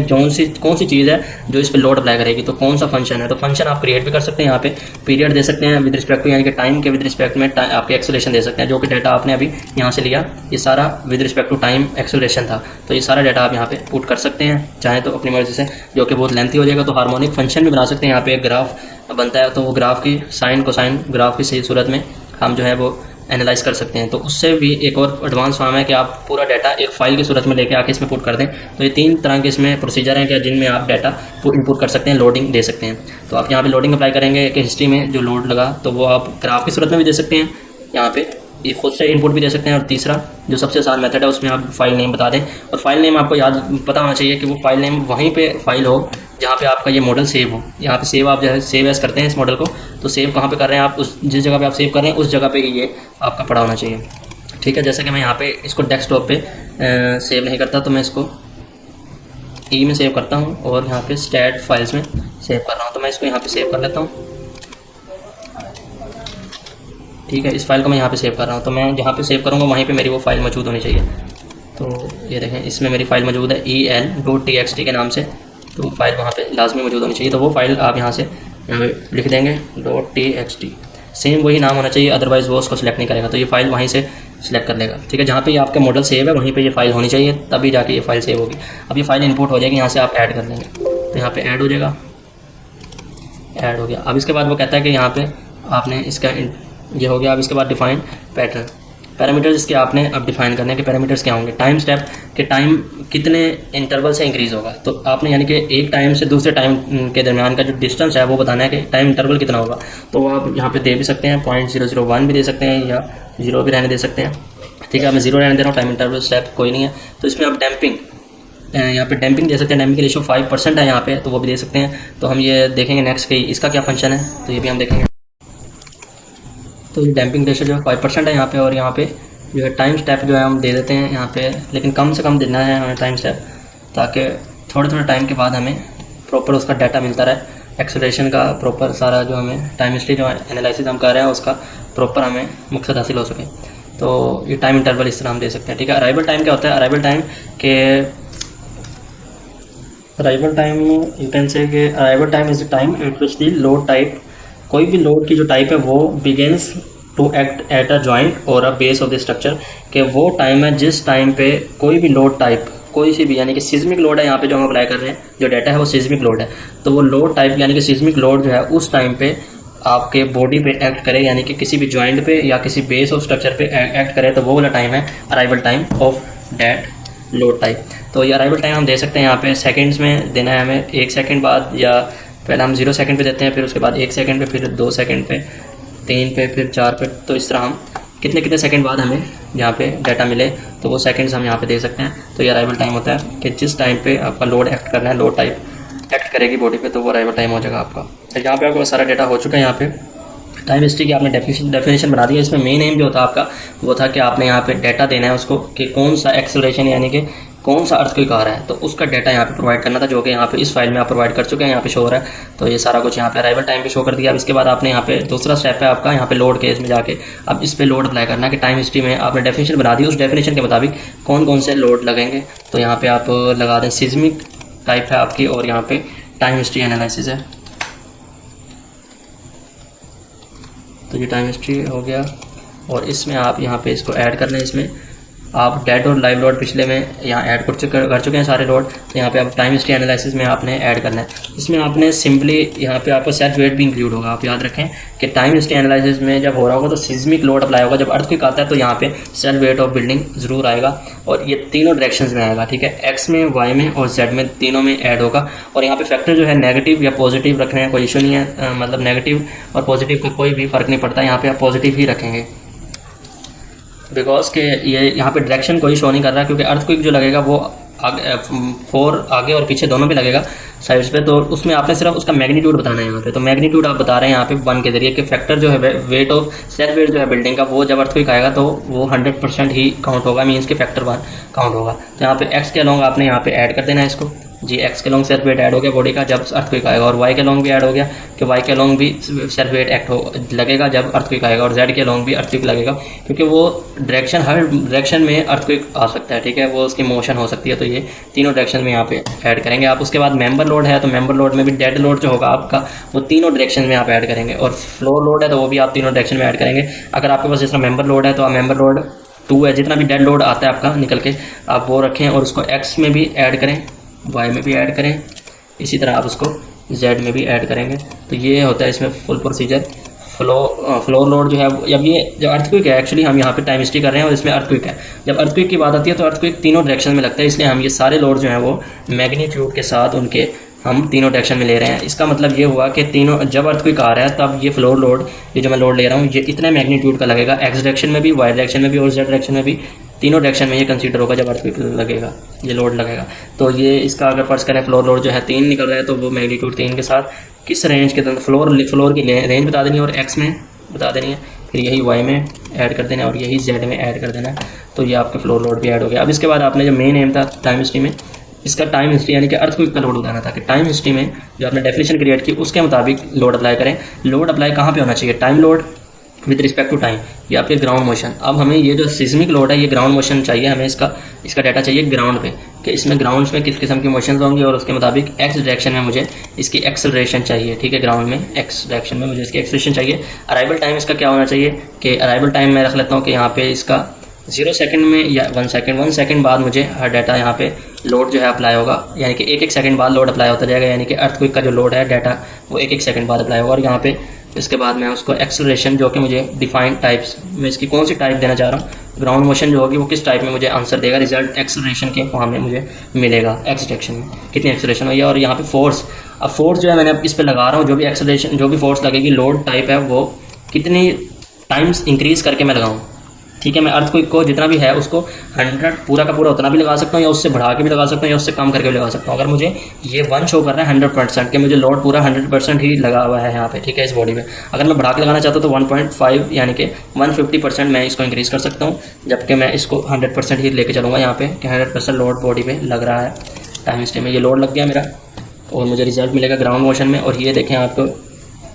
कौन सी चीज़ है जो इस पर लोड अप्लाई करेगी, तो कौन सा फंक्शन है। तो फंक्शन आप क्रिएट भी कर सकते हैं, यहाँ पे पीरियड दे सकते हैं विद रिस्पेक्ट टू, यानी कि टाइम के विद रिस्पेक्ट में आपके एक्सेलरेशन दे सकते हैं। जो कि डाटा आपने अभी यहाँ से लिया, ये सारा with respect to time acceleration था, तो ये सारा डाटा आप यहाँ पे पुट कर सकते हैं चाहे तो अपनी मर्जी से, जो कि बहुत लेंथी हो जाएगा। तो हार्मोनिक फंक्शन भी बना सकते हैं। यहाँ पे एक ग्राफ बनता है, तो वो ग्राफ की साइन कोसाइन ग्राफ की सही सूरत में हम जो है वो एनालाइज कर सकते हैं। तो उससे भी एक और एडवांस फॉर्म है कि आप पूरा डाटा एक फाइल की सूरत में लेके आके इसमें पुट कर दें। तो ये 3 तरह के इसमें प्रोसीजर हैं क्या, जिनमें आप डाटा को इनपुट कर सकते हैं, लोडिंग दे सकते हैं। तो आप यहाँ पे लोडिंग अप्लाई करेंगे कि हिस्ट्री में जो लोड लगा, तो वो आप ग्राफ की सूरत में भी दे सकते हैं, यहाँ पे ये खुद से इनपुट भी दे सकते हैं। और तीसरा जो सबसे आसान मेथड है, उसमें आप फाइल नेम बता दें, और फाइल नेम आपको याद पता होना चाहिए कि वो फाइल नेम वहीं पे फाइल हो जहाँ पे आपका ये मॉडल सेव हो। यहाँ पे सेव आप जो है सेव एज करते हैं इस मॉडल को, तो सेव कहाँ पे कर रहे हैं आप, उस जिस जगह पे आप सेव कर रहे हैं उस जगह पे ही ये आपका पड़ा होना चाहिए। ठीक है, जैसे कि मैं यहाँ पे इसको डेस्कटॉप पे सेव नहीं करता, तो मैं इसको ई में सेव करता हूँ, और यहाँ पे स्टैट फाइल्स में सेव कर रहा हूँ। तो मैं इसको यहाँ पे सेव कर लेता हूँ। ठीक है, इस फाइल को मैं यहाँ पे सेव कर रहा हूँ, तो मैं जहाँ पे सेव करूँगा वहीं पे मेरी वो फाइल मौजूद होनी चाहिए। तो ये देखें, इसमें मेरी फाइल मौजूद है el.txt के नाम से, तो वो फाइल वहाँ पे लाजमी मौजूद होनी चाहिए। तो वो फाइल आप यहाँ से लिख देंगे .txt, सेम वही नाम होना चाहिए, अदरवाइज़ वो उसको सिलेक्ट नहीं करेगा, तो ये फाइल वहीं से सिलेक्ट कर लेगा। ठीक है, जहाँ पे ये आपका मॉडल सेव है वहीं पे ये फाइल होनी चाहिए, तभी जाके ये फाइल सेव होगी। अब ये फाइल इंपोर्ट हो जाएगी, यहाँ से आप ऐड कर लेंगे, तो यहाँ पे ऐड हो जाएगा, ऐड हो गया। अब इसके बाद वो कहता है कि यहाँ पे आपने इसका ये हो गया। अब इसके बाद डिफाइन पैटर्न, पैरामीटर्स इसके आपने अब डिफाइन करने के पैरामीटर्स क्या होंगे। टाइम स्टेप के टाइम कितने इंटरवल से इंक्रीज़ होगा, तो आपने यानी कि एक टाइम से दूसरे टाइम के दरमियान का जो डिस्टेंस है वो बताना है कि टाइम इंटरवल कितना होगा। तो आप यहाँ पे दे भी सकते हैं, 0.001 भी दे सकते हैं, या 0 भी रहने दे सकते हैं। ठीक है, मैं 0 रहने दे रहा हूँ, टाइम इंटरवल स्टेप कोई नहीं है। तो इसमें आप डैम्पिंग, यहाँ पे डैम्पिंग दे सकते हैं, डैम्पिंग की रेशियो 5% है यहाँ पे, तो वो भी दे सकते हैं। तो हम ये देखेंगे नेक्स्ट कि इसका क्या फंक्शन है, तो ये भी हम देखेंगे। तो ये डैम्पिंग रेशियो जो है 5% है यहाँ पे, और यहाँ पे जो है टाइम स्टेप जो है हम दे देते हैं यहाँ पे, लेकिन कम से कम देना है हमें टाइम स्टेप, ताकि थोड़े टाइम के बाद हमें प्रॉपर उसका डाटा मिलता रहे। एक्सेलरेशन का प्रॉपर सारा जो हमें टाइम हिस्ट्री जो एनालिसिस हम कर रहे हैं उसका प्रॉपर हमें मकसद हासिल हो सके। तो ये टाइम इंटरवल इस तरह हम दे सकते हैं। ठीक है, अराइवल टाइम क्या होता है, arrival time you can say कि arrival time is the time at which the load type, कोई भी लोड की जो टाइप है वो begins to act at a joint or a base of the structure, कि वो टाइम है जिस टाइम पे कोई भी लोड टाइप कोई सी भी, यानी कि सिस्मिक लोड है यहाँ पे जो हम अप्लाई कर रहे हैं, जो डाटा है वो सिस्मिक लोड है, तो वो लोड टाइप यानी कि सिस्मिक लोड जो है उस टाइम पे आपके बॉडी पे एक्ट करे, यानी कि किसी भी जॉइंट पे या किसी बेस ऑफ स्ट्रक्चर पे एक्ट करे, तो वो वाला टाइम है arrival time of that load type. तो ये अराइवल टाइम हम दे सकते हैं यहाँ पे सेकंड्स में देना है हमें, 1 सेकंड बाद, या पहले हम 0 सेकंड पे देते हैं, फिर उसके बाद 1 सेकंड पे, फिर 2 सेकंड पे, 3 पे, फिर 4 पे। तो इस तरह हम कितने सेकंड बाद हमें यहाँ पे डाटा मिले तो वो सेकंड्स हम यहाँ पे दे सकते हैं। तो ये अराइवल टाइम होता है कि जिस टाइम पे आपका लोड एक्ट करना है, लोड टाइप एक्ट करेगी बॉडी पे, तो वो अराइवल टाइम हो जाएगा आपका। तो यहाँ पे आपका सारा डेटा हो चुका है। यहाँ पे टाइम हिस्ट्री की आपने डेफिनेशन बना दी है। इसमें मेन एम जो था आपका वो था कि आपने यहाँ पे डाटा देना है उसको कि कौन सा एक्सेलरेशन यानी कि कौन सा अर्थक्वेक आ रहा है, तो उसका डाटा यहाँ पे प्रोवाइड करना था, जो कि यहाँ पे इस फाइल में आप प्रोवाइड कर चुके हैं, यहाँ पे शो हो रहा है। तो ये सारा कुछ यहाँ पे अराइवल टाइम पे शो कर दिया। अब इसके बाद आपने यहाँ पे दूसरा स्टेप है आपका यहाँ पे लोड केस में जाके अब इस पे लोड अप्लाई करना है कि टाइम हिस्ट्री में आपने डेफिनेशन बना दी, उस डेफिनेशन के मुताबिक कौन कौन से लोड लगेंगे। तो यहाँ पे आप लगा दें सिस्मिक टाइप है आपकी, और यहाँ पे टाइम हिस्ट्री एनालिसिस है। तो ये टाइम हिस्ट्री हो गया, और इसमें आप यहाँ पे इसको ऐड कर लें। इसमें आप डेड और लाइव लोड पिछले में यहाँ ऐड कर चुके हैं सारे लोड। तो यहाँ पे आप टाइम हिस्ट्री एनालिसिस में आपने ऐड करना है। इसमें आपने सिंपली यहाँ पे आपको सेल्फ वेट भी इंक्लूड होगा। आप याद रखें कि टाइम हिस्ट्री एनालिसिस में जब हो रहा होगा तो सिस्मिक लोड अप्लाई होगा। जब अर्थक्वेक आता है तो यहाँ पे सेल्फ वेट ऑफ बिल्डिंग ज़रूर आएगा, और ये तीनों डायरेक्शंस में आएगा, ठीक है, एक्स में, वाई में और जेड में, तीनों में ऐड होगा। और यहाँ पे फैक्टर जो है नेगेटिव या पॉजिटिव रखने हैं, कोई इशू नहीं है, मतलब नेगेटिव और पॉजिटिव का कोई भी फ़र्क नहीं पड़ता। यहाँ पे आप पॉजिटिव ही रखेंगे, बिकॉज के ये यहाँ पे डायरेक्शन कोई शो नहीं कर रहा, क्योंकि अर्थक्वेक जो लगेगा वो आगे और पीछे दोनों पे लगेगा साइड्स पे। तो उसमें आपने सिर्फ उसका मैग्नीट्यूड बताना है यहाँ पे। तो मैग्नीट्यूड आप बता रहे हैं यहाँ पे 1 के जरिए कि फैक्टर जो है वेट ऑफ सेल्फ वेट जो है बिल्डिंग का, वो जब अर्थक्वेक आएगा तो वो 100% ही काउंट होगा, मीन्स के फैक्टर 1 काउंट होगा। तो यहाँ पे एक्स के अलोंग आपने यहाँ पे ऐड कर देना है इसको जी। एक्स के लॉन्ग सेल्फ वेट ऐड हो गया बॉडी का जब अर्थक्वेक आएगा, और वाई के लॉन्ग भी ऐड हो गया कि वाई के लॉन्ग भी सेल्फ वेट एक्ट हो लगेगा जब अर्थक्वेक आएगा, और जेड के लॉन्ग भी अर्थक्वेक लगेगा, क्योंकि वो डायरेक्शन हर डायरेक्शन में अर्थक्वेक आ सकता है, ठीक है, वो उसकी मोशन हो सकती है। तो ये तीनों डायरेक्शन में यहाँ पे ऐड करेंगे आप। उसके बाद मेंबर लोड है, तो मेंबर लोड में भी डेड लोड जो होगा आपका वो तीनों डायरेक्शन में आप ऐड करेंगे, और फ्लोर लोड है तो वो भी आप तीनों डायरेक्शन में ऐड करेंगे। अगर आपके पास जिस तरह मेंबर लोड है तो आप मेंबर लोड 2 है, जितना भी डेड लोड आता है आपका निकल के आप वो रखें, और उसको एक्स में भी ऐड करें, वाई में भी ऐड करें, इसी तरह आप उसको जेड में भी ऐड करेंगे। तो ये होता है इसमें फुल प्रोसीजर। फ्लोर लोड जो है, अब ये जो अर्थक्वेक है, एक्चुअली हम यहाँ पे टाइम हिस्ट्री कर रहे हैं और इसमें अर्थक्वेक है। जब अर्थक्वेक की बात आती है तो अर्थक्वेक तीनों डायरेक्शन में लगता है, इसलिए हम ये सारे लोड जो हैं वो मैग्नीट्यूड के साथ उनके हम तीनों डायरेक्शन में ले रहे हैं। इसका मतलब ये हुआ कि तीनों जब अर्थक्वेक आ रहा है तब ये फ्लोर लोड, ये जो मैं लोड ले रहा हूँ, ये इतने मैग्नीट्यूड का लगेगा, एक्स डायरेक्शन में भी, वाई डायरेक्शन में भी और जेड डायरेक्शन में भी, तीनों डायरेक्शन में ये कंसीडर होगा जब अर्थक्वेक लगेगा, ये लोड लगेगा। तो ये इसका अगर फर्स्ट करें फ्लोर लोड जो है 3 निकल रहा है, तो वो मैग्नीट्यूड 3 के साथ किस रेंज के अंदर फ्लोर की रेंज बता देनी है और एक्स में बता देनी है, फिर यही वाई में ऐड कर देना है और यही जेड में ऐड कर देना है। तो ये आपके फ्लोर लोड भी ऐड हो गया। अब इसके बाद आपने जो मेन एम था टाइम हिस्ट्री में, इसका टाइम हिस्ट्री यानी कि अर्थक्वेक का लोड बताना था कि टाइम हिस्ट्री में जो आपने डेफिनेशन क्रिएट की उसके मुताबिक लोड अप्लाई करें। लोड अप्लाई कहाँ पे होना चाहिए? Time load with respect to time, ये आपके ग्राउंड मोशन। अब हमें ये जो सिस्मिक लोड है ये ग्राउंड मोशन चाहिए, हमें इसका डाटा चाहिए ग्राउंड पे कि इसमें ग्राउंड में किस किस्म की मोशन होंगी, और उसके मुताबिक एक्स डायरेक्शन में मुझे इसकी एक्सेलरेशन चाहिए, ठीक है, ग्राउंड में एक्स डायरेक्शन में मुझे इसकी एक्सेलरेशन चाहिए। अराइवल टाइम इसका क्या होना चाहिए कि अराइवल टाइम मैं रख लेता हूँ कि यहाँ पे इसका 0 सेकंड में या 1 सेकंड बाद मुझे हर डाटा यहाँ पे लोड जो है अप्लाई होगा, यानी कि 1 सेकंड बाद लोड अप्लाई होता जाएगा, यानी कि अर्थक्वेक का जो लोड है डाटा वो 1 सेकंड बाद अप्लाई होगा। और यहाँ पे इसके बाद मैं उसको एक्सेलरेशन जो कि मुझे डिफाइंड टाइप्स में इसकी कौन सी टाइप देना चाह रहा हूँ, ग्राउंड मोशन जो होगी वो किस टाइप में मुझे आंसर देगा, रिजल्ट एक्सेलरेशन के फॉर्म में मुझे मिलेगा, एक्स डायरेक्शन में कितनी एक्सेलरेशन हुई है। और यहाँ पे फोर्स, अब फोर्स जो है मैंने इस पर लगा रहा हूँ, जो भी एक्सेलरेशन जो भी फोर्स लगेगी लोड टाइप है वो कितनी टाइम्स इंक्रीज़ करके मैं लगाऊँ, ठीक है। मैं अर्थक्वेक को जितना भी है उसको 100 पूरा का पूरा उतना भी लगा सकता हूँ, या उससे बढ़ा के भी लगा सकता हूँ, या उससे कम करके भी लगा सकता हूँ। अगर मुझे ये 1 शो कर रहा है 100% कि मुझे लोड पूरा 100% ही लगा हुआ है यहाँ पे, ठीक है, इस बॉडी में। अगर मैं बढ़ा के लगाना चाहता हूँ तो 1.5 यानी कि 150% मैं इसको इंक्रीज़ कर सकता हूँ, जबकि मैं इसको 100% ही लेके चलूँगा यहाँ पे कि 100% लोड बॉडी पे लग रहा है। टाइम हिस्ट्री में ये लोड लग गया मेरा और मुझे रिजल्ट मिलेगा ग्राउंड मोशन में। और ये देखें आपको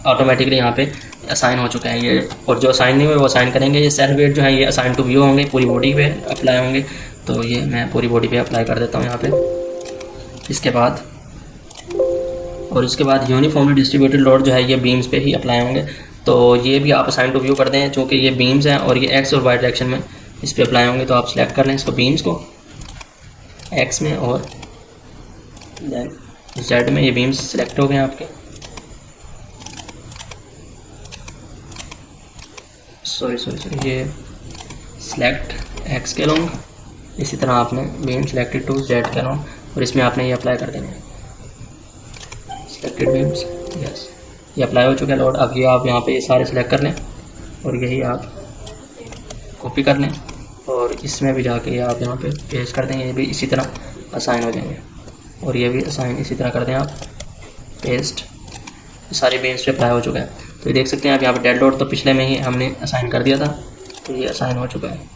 ऑटोमेटिकली यहाँ पे असाइन हो चुका है ये, और जो असाइन नहीं हुए वो असाइन करेंगे। ये सेल्फ वेट जो है ये असाइन टू व्यू होंगे, पूरी बॉडी पे अप्लाई होंगे। तो ये मैं पूरी बॉडी पे अप्लाई कर देता हूँ यहाँ पे। इसके बाद यूनिफॉर्मली डिस्ट्रीब्यूटेड लोड जो है ये बीम्स पे ही अप्लाई होंगे। तो ये भी आप असाइन टू व्यू कर दें, चूँकि ये बीम्स हैं और ये एक्स और वाई डायरेक्शन में इस पर अप्लाई होंगे। तो आप सिलेक्ट कर लें इसको, बीम्स को एक्स में और जेड में। ये बीम्स सिलेक्ट हो गए आपके, सॉरी ये सिलेक्ट एक्स के लॉन्ग, इसी तरह आपने बीम सिलेक्टेड टू जेड के लॉन्ग, और इसमें आपने ये अप्लाई कर देना है सिलेक्टेड बीम्स। यस, ये अप्लाई हो चुका है लोड। अब ये आप यहाँ पे ये सारे सिलेक्ट कर लें और यही आप कॉपी कर लें और इसमें भी जाके ये आप यहाँ पे पेस्ट कर दें। ये भी इसी तरह असाइन हो जाएंगे और ये भी असाइन इसी तरह कर दें आप। पेस्ट, सारे बीम्स पे अप्लाई हो चुका है। तो ये देख सकते हैं आप यहाँ पे डेड लोड तो पिछले में ही हमने असाइन कर दिया था, तो ये असाइन हो चुका है।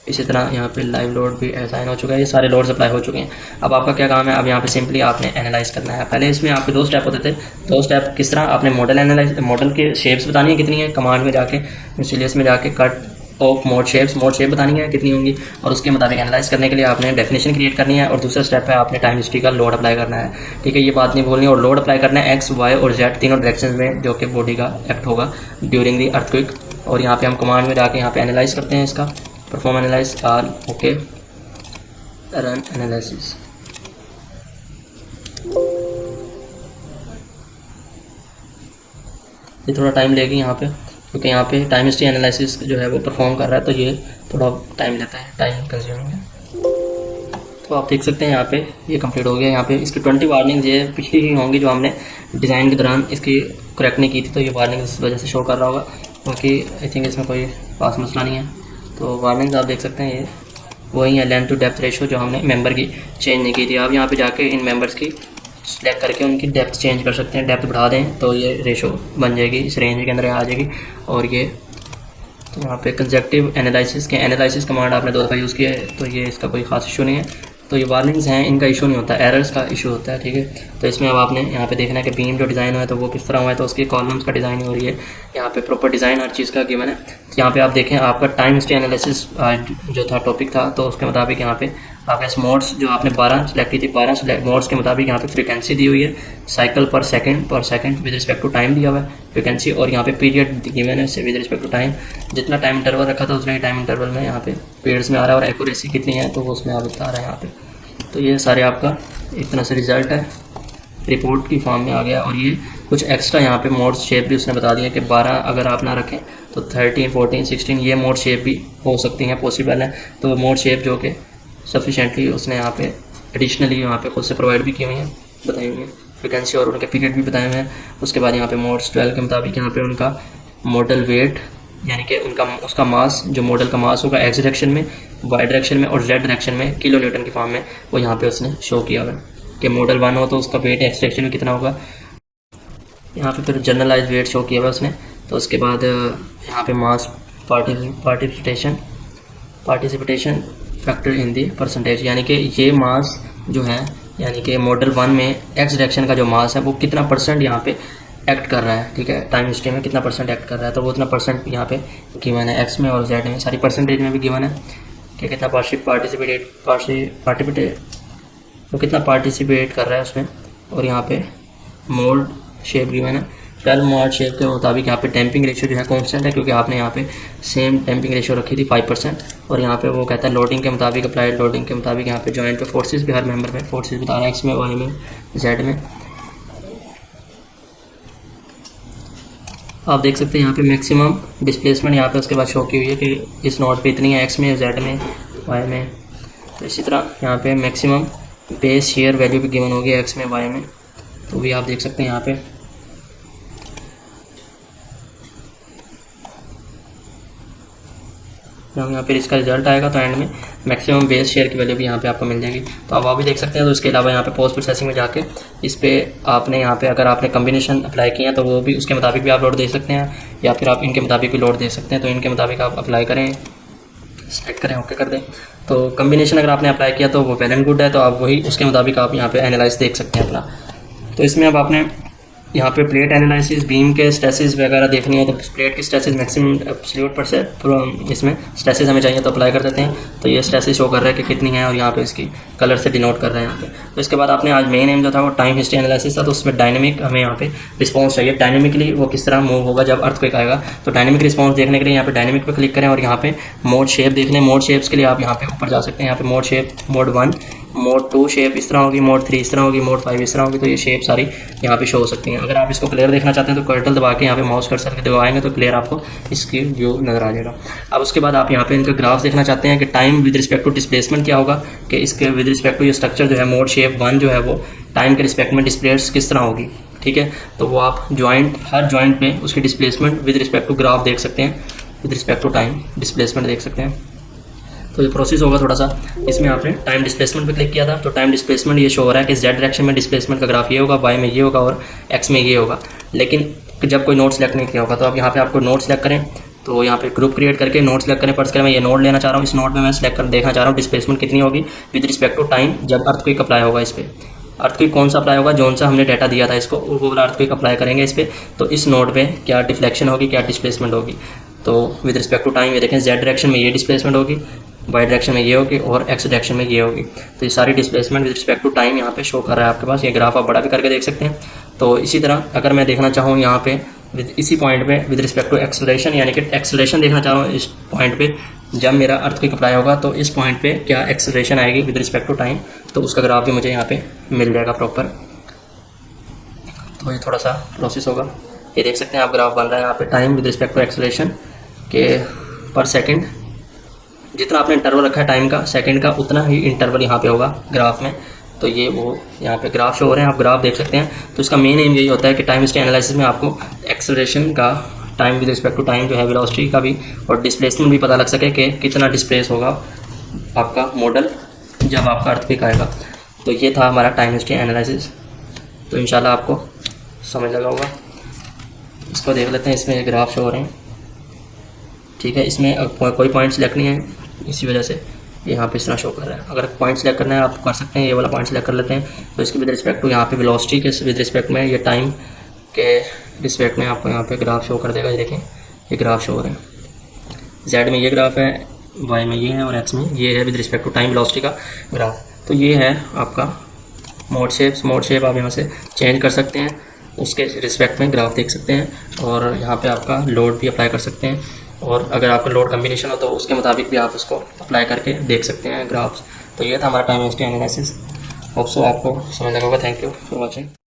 इसी तरह यहाँ पे लाइव लोड भी असाइन हो चुका है, ये सारे लोड्स अप्लाई हो चुके हैं। अब आपका क्या काम है, अब यहाँ पे सिंपली आपने एनालाइज करना है। पहले इसमें आपके 2 स्टेप होते थे, 2 स्टेप किस तरह, आपने मॉडल के शेप्स बतानी है कितनी है, कमांड में जाके मिसलेनियस में जाके कट ऑफ मोड शेप बतानी है कितनी होंगी, और उसके मुताबिक एनालाइज करने के लिए आपने डेफिनेशन क्रिएट करनी है। और दूसरा स्टेप है आपने टाइम हिस्ट्री का लोड अप्लाई करना है, ठीक है, ये बात नहीं भूलनी। और लोड अप्लाई करना है एक्स, वाई और जेड तीनों डायरेक्शन में, जो कि बॉडी का एक्ट होगा ड्यूरिंग द अर्थक्वेक। और यहाँ पे हम कमांड में जाके यहाँ पे एनालाइज करते हैं इसका, perform analyse are okay, run analysis. ये थोड़ा टाइम लेगी यहाँ पे, क्योंकि यहाँ पे टाइम हिस्ट्री एनालिसिस जो है वो परफॉर्म कर रहा है, तो ये थोड़ा टाइम लेता है, टाइम कंज्यूमिंग है। तो आप देख सकते हैं यहाँ पे ये कंप्लीट हो गया। यहाँ पे इसकी 20 वार्निंग्स ये पिछली ही होंगी जो हमने डिज़ाइन के दौरान इसकी करेक्ट नहीं की थी, तो ये वार्निंग इस वजह से शो कर रहा होगा, क्योंकि आई थिंक इसमें कोई खास मसला नहीं है। तो वार्निंग्स आप देख सकते हैं ये वही है, लेंथ टू डेप्थ रेशो जो हमने मेंबर की चेंज नहीं की थी। आप यहाँ पे जाके इन मेंबर्स की सेलेक्ट करके उनकी डेप्थ चेंज कर सकते हैं, डेप्थ बढ़ा दें तो ये रेशो बन जाएगी, इस रेंज के अंदर आ जाएगी। और ये तो यहाँ पे कंसेक्टिव एनालिसिस के एनालिसिस कमांड आपने 2 दफ़ा यूज़ किया है, तो ये इसका कोई खास इशू नहीं है। तो ये वार्निंग्स हैं, इनका इशू नहीं होता, एरर्स का इशू होता है, ठीक है। तो इसमें अब आपने यहाँ पे देखना है कि बीम जो डिज़ाइन हुआ है तो वो किस तरह हुआ है, तो उसके कॉलम्स का डिज़ाइन हो रही है, यहाँ पे प्रॉपर डिज़ाइन हर चीज़ का गिवन है। तो यहाँ पे आप देखें आपका टाइम हिस्ट्री एनालिसिस जो था टॉपिक था, तो उसके मुताबिक यहाँ पे आपके मोड्स जो आपने 12 सेलेक्ट की थी, 12 मोड्स के मुताबिक यहाँ पे फ्रीक्वेंसी दी हुई है, cycle per second with respect to time दिया हुआ है फ्रीक्वेंसी, और यहाँ पे पीरियड गिवन है विद रिस्पेक्ट टू टाइम। जितना टाइम इंटरवल रखा था उतना ही टाइम इंटरवल में यहाँ पे पीरियड्स में आ रहा है, और एक्यूरेसी कितनी है तो वो उसमें आप बता रहे हैं यहाँ पे। तो ये सारे आपका एक तरह से रिज़ल्ट है, रिपोर्ट की फॉर्म में आ गया। और ये कुछ एक्स्ट्रा यहाँ पे मोड शेप भी उसने बता दिया कि 12 अगर आप ना रखें तो 13, 14, 16 ये मोड शेप भी हो सकती हैं, पॉसिबल है। तो मोड शेप जो कि सफिशेंटली उसने यहाँ पे एडिशनली यहाँ पे खुद से प्रोवाइड भी की हुई हैं, बताई हुई हैं, फ्रिक्वेंसी और उनके पीरियड भी बताए हुए हैं। उसके बाद यहाँ पे मोड्स 12 के मुताबिक यहाँ पे उनका मॉडल वेट, यानी कि उसका मास, जो मॉडल का मास होगा एक्स डायरेक्शन में, वाई डायरेक्शन में और जेड डायरेक्शन में किलो न्यूटन की फॉर्म में, वो यहाँ पे उसने शो किया हुआ है कि मॉडल 1 हो तो उसका वेट एक्स डायरेक्शन में कितना होगा। यहाँ पे फिर जनरलाइज वेट शो किया हुआ उसने। तो उसके बाद यहाँ पे mass participation factor in the percentage, यानी कि ये मास जो है, यानी कि मॉडल 1 में एक्स डायरेक्शन का जो मास है वो कितना परसेंट यहाँ पे एक्ट कर रहा है, ठीक है, टाइम हिस्ट्री में कितना परसेंट एक्ट कर रहा है, तो वो उतना परसेंट यहाँ पे गिवन है, एक्स में और जेड में, सारी परसेंटेज में भी गिवन है कि कितना वो कितना पार्टिसिपेट कर रहा है उसमें। और यहाँ पे मोड शेप गिवन है, 12 मोड शेप के मुताबिक यहाँ पे डैम्पिंग रेशियो जो है कॉन्स्टेंट है, क्योंकि आपने यहाँ पे सेम डैम्पिंग रेशियो रखी थी 5%। और यहाँ पे वो कहता है लोडिंग के मुताबिक, अप्लाइड लोडिंग के मुताबिक यहाँ पे जॉइंट पे फोर्सेस भी हर मेंबर में फोर्सेस बता रहे हैं, एक्स में, वाई में, जेड में। आप देख सकते हैं यहाँ पे मैक्सिमम डिस्प्लेसमेंट यहाँ पे उसके बाद शो की हुई है कि इस नोड पे इतनी है, एक्स में, जेड में, वाई में। तो इसी तरह यहाँ पे मैक्सिमम बेस शेयर वैल्यू भी गिवन होगी एक्स में, वाई में, तो भी आप देख सकते हैं यहाँ पे। जब यहाँ पे इसका रिजल्ट आएगा तो एंड में मैक्सिमम बेस शेयर की वैल्यू भी यहाँ पे आपको मिल जाएगी, तो आप भी देख सकते हैं। तो इसके अलावा यहाँ पे पोस्ट प्रोसेसिंग में जाके इस पर आपने यहाँ पे अगर आपने कम्बिनेशन अप्लाई किया तो वो भी उसके मुताबिक भी आप लोड दे सकते हैं, या फिर आप इनके मुताबिक भी लोड दे सकते हैं। तो इनके मुताबिक आप अप्लाई करें, सेलेक्ट करें, ओके कर दें। तो कम्बिनेशन अगर आपने अप्लाई किया तो वो वेल एंड गुड है, तो आप वही उसके मुताबिक आप यहाँ पे एनालाइज देख सकते हैं अपना। तो इसमें अब आपने यहाँ पे प्लेट एनालिसिस, बीम के स्ट्रेसेस वगैरह देखनी है तो प्लेट की स्ट्रेसेस मैक्सिमम एब्सोल्यूट % इसमें स्ट्रेसेस हमें चाहिए तो अप्लाई कर देते हैं। तो ये स्ट्रेसेस शो कर रहा है कि कितनी है, और यहाँ पे इसकी कलर से डिनोट कर रहे हैं यहाँ पे। तो इसके बाद आपने आज मेन एम जो था वो टाइम हिस्ट्री एनालिसिस था, तो उसमें डायनेमिक हमें यहाँ पे रिस्पॉन्स चाहिए, डायनेमिकली वो किस तरह मूव होगा जब अर्थक्वेक आएगा। तो डायनेमिक रिस्पॉन्स देखने के लिए यहाँ पे डायनेमिक पे क्लिक करें, और यहाँ पे मोड शेप देखने, मोड शेप्स के लिए आप यहाँ पे ऊपर जा सकते हैं। यहाँ पे mode shape, mode 1, mode 2 shape इस तरह होगी, मोड 3 इस तरह होगी, मोड 5 इस तरह होगी। तो ये शेप सारी यहाँ पे शो हो सकती हैं। अगर आप इसको क्लियर देखना चाहते हैं तो कर्टल दबा के यहाँ पे माउस कर्सर के दबाएंगे तो क्लियर आपको इसकी व्यू नज़र आ जाएगा। अब उसके बाद आप यहाँ पे इनका ग्राफ देखना चाहते हैं कि time with respect to displacement क्या होगा, कि इसके विद रिस्पेक्ट टू ये स्ट्रक्चर जो है मोड शेप 1 जो है वो टाइम के रिस्पेक्ट में डिस्प्लेस किस तरह होगी, ठीक है। तो वो आप हर जॉइंट में उसकी displacement with respect to graph देख सकते हैं, with respect to time displacement देख सकते हैं। तो ये प्रोसेस होगा थोड़ा सा। इसमें आपने टाइम डिस्प्लेसमेंट पे क्लिक किया था, तो टाइम डिस्प्लेसमेंट ये शो हो रहा है कि जेड डायरेक्शन में डिस्प्लेसमेंट का ग्राफ ये होगा, वाई में ये होगा और एक्स में ये होगा। लेकिन जब कोई नोट सेलेक्ट नहीं किया होगा तो अब यहाँ पे आपको नोट सेलेक्ट करें, तो यहाँ पे ग्रुप क्रिएट करके नोट सेलेक्ट करें। फर्स्ट करें मैं ये नोट लेना चाह रहा हूँ, इस नोट में मैं सेलेक्ट कर देखना चाह रहा हूँ डिस्प्लेसमेंट कितनी होगी विद रिस्पेक्ट टू टाइम जब अर्थक्वेक अप्लाई होगा इस पर। अर्थक्वेक कौन सा अप्लाई होगा, जोन सा हमने डाटा दिया था इसको, वो वाला अर्थक्वेक अप्लाई करेंगे इस पर। तो इस नोट पे क्या डिफ्लेक्शन होगी, क्या डिस्प्लेसमेंट होगी। तो विद रिस्पेक्ट टू टाइम ये देखें, जेड डायरेक्शन में ये डिस्प्लेसमेंट होगी, वाई डायरेक्शन में ये होगी और एक्स डायरेक्शन में ये होगी। तो ये सारी displacement with respect to time यहाँ पे शो कर रहा है आपके पास। ये ग्राफ आप बड़ा भी करके देख सकते हैं। तो इसी तरह अगर मैं देखना चाहूँ यहाँ पे इसी पॉइंट पे विद रिस्पेक्ट टू एक्सेलरेशन, यानी कि एक्सेलरेशन देखना चाह रहा हूँ इस पॉइंट पे जब मेरा अर्थक्वेक अप्लाई होगा तो इस पॉइंट पे क्या एक्सेलरेशन आएगी विद रिस्पेक्ट टू टाइम, तो उसका ग्राफ भी मुझे यहाँ पे मिल जाएगा प्रॉपर। तो ये थोड़ा सा प्रोसेस होगा, ये देख सकते हैं आप ग्राफ बन रहा है यहाँ पे time with respect to acceleration के पर सेकंड। जितना आपने इंटरवल रखा है टाइम का सेकंड का, उतना ही इंटरवल यहाँ पे होगा ग्राफ में। तो ये वो यहाँ पे ग्राफ शो हो रहे हैं, आप ग्राफ देख सकते हैं। तो इसका मेन एम यही होता है कि टाइम हिस्ट्री एनालिसिस में आपको एक्सेलरेशन का time with respect to time जो है वेलोसिटी का भी और डिस्प्लेसमेंट भी पता लग सके कि कितना डिस्प्लेस होगा आपका मॉडल जब आपका अर्थक्वेक आएगा। तो ये था हमारा टाइम हिस्ट्री एनालिसिस। तो इंशाल्लाह आपको समझ लगा होगा। इसको देख लेते हैं, इसमें ग्राफ शो हो रहे हैं, ठीक है। इसमें कोई पॉइंट सेलेक्ट नहीं है, इसी वजह से यहाँ पे इस तरह शो कर रहा है। अगर पॉइंट सेलेक्ट करना है आप कर सकते हैं, ये वाला पॉइंट सेलेक्ट कर लेते हैं। तो इसके विद रिस्पेक्ट टू यहाँ पे वेलोसिटी के विद रिस्पेक्ट में ये टाइम के रिस्पेक्ट में आपको यहाँ पे ग्राफ शो कर देगा। ये देखें, ये ग्राफ शो हो रहे हैं। जेड में ये ग्राफ है, वाई में ये है और एक्स में ये है with respect to time velocity का ग्राफ। तो ये है आपका मोड शेप्स। मोड शेप आप यहाँ से चेंज कर सकते हैं, उसके रिस्पेक्ट में ग्राफ देख सकते हैं और यहाँ पे आपका लोड भी अप्लाई कर सकते हैं। और अगर आपका लोड कम्बिनेशन हो तो उसके मुताबिक भी आप उसको अप्लाई करके देख सकते हैं ग्राफ्स। तो ये था हमारा time history analysis. Hope so आपको समझ लगा होगा। Thank you for watching.